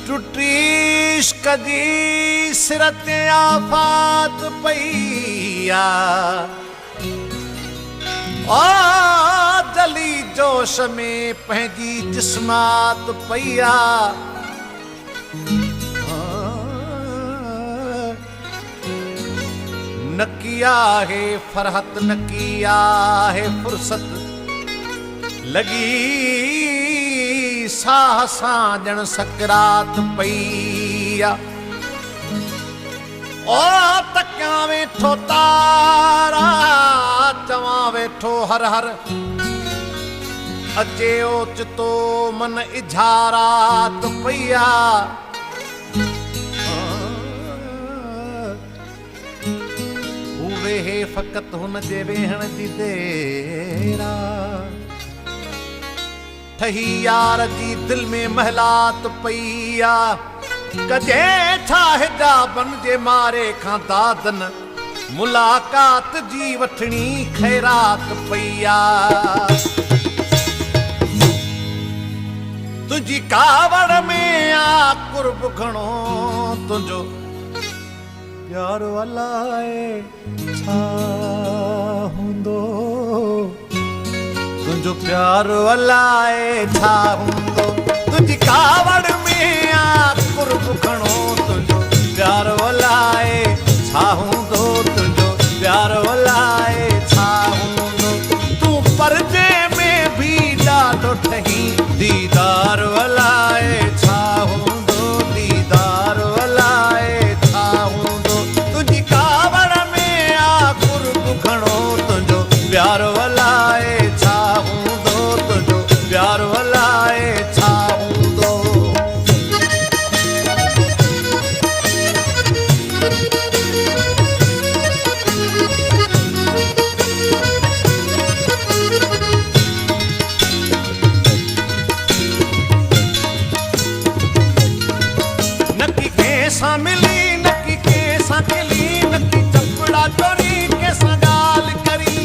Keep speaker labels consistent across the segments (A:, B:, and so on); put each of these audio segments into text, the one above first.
A: टुटीश कदी सिरत आफात पईया ओ दली जोश में पंहिंजी जिस्मात पईया न किया है फरहत न किया है फुर्सत लगी साह साजन सकरात पईया ओ तकिया वेठो तारा चवा वेठो हर हर अचे ओचितो मन इजारात पईया वेहे फकत हुन जे वेहण जी देरा ठही यार जी दिल में महलात पईया कजे छा हिजाबन जे मारे खां दादन मुलाकात जी वठणी खैरात पईया तुझी कावड़ में आ कुर्ब घणो तुंहिंजो प्यार अलाए छा हूंदो तुंहिंजो प्यार अलाए छा हूंदो तुंहिंजी कावड़ में आ कुर्ब खणो तुंहिंजो प्यार अलाए छा हूंदो तुंहिंजो प्यार अलाए छा हूंदो तूं परदे में भी ॾाढो ठही दीदार अलाए छा हूंदो दीदार अलाए छा हूंदो तुंहिंजी कावड़ में आ कुर्ब खणो तुंहिंजो प्यार अलाए छा हूंदो तुंहिंजो प्यार अलाए छा हूंदो नकी कंहिंसां मिली नकी कंहिंसां खिली नकी चपड़ा चोरी कंहिंसां ॻाल्हि करी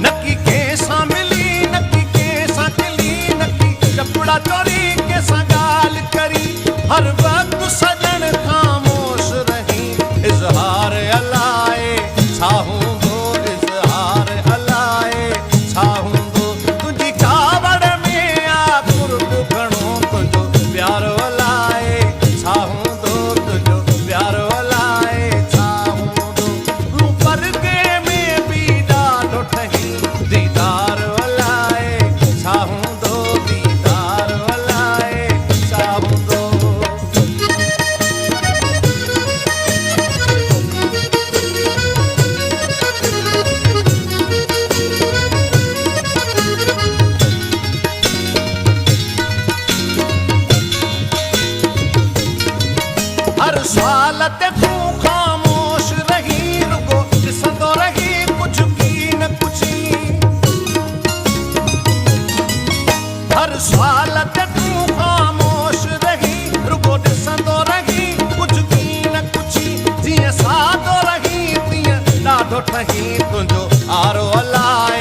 A: नकी कंहिंसां मिली नकी कंहिंसां खिली नकी चपड़ा चोरी कंहिंसां ॻाल्हि करी हर वक़्तु सजण ख़ामोश रही इज़हार अलाए छा हूंदो इज़हार अलाए छा हूंदो तुंहिंजी कावड़ में आ कुर्ब घणो तुंहिंजो प्यार अलाए छा हूंदो तुंहिंजो प्यार अलाए छा हूंदो तूं परदे में बि ॾाढो ठही दीदार अलाए छा हूंदो दीदार अलाए छा हूंदो हर साल ते तूं ख़ामोश रही रुगो ॾिसंदो रही कुझु की न कुझी हर साल ते तूं ख़ामोश रही रुगो ॾिसंदो रही कुझु की न कुझी जीअं सादो रही तीअं ॾाढो ठही तुंहिंजो आरो अलाए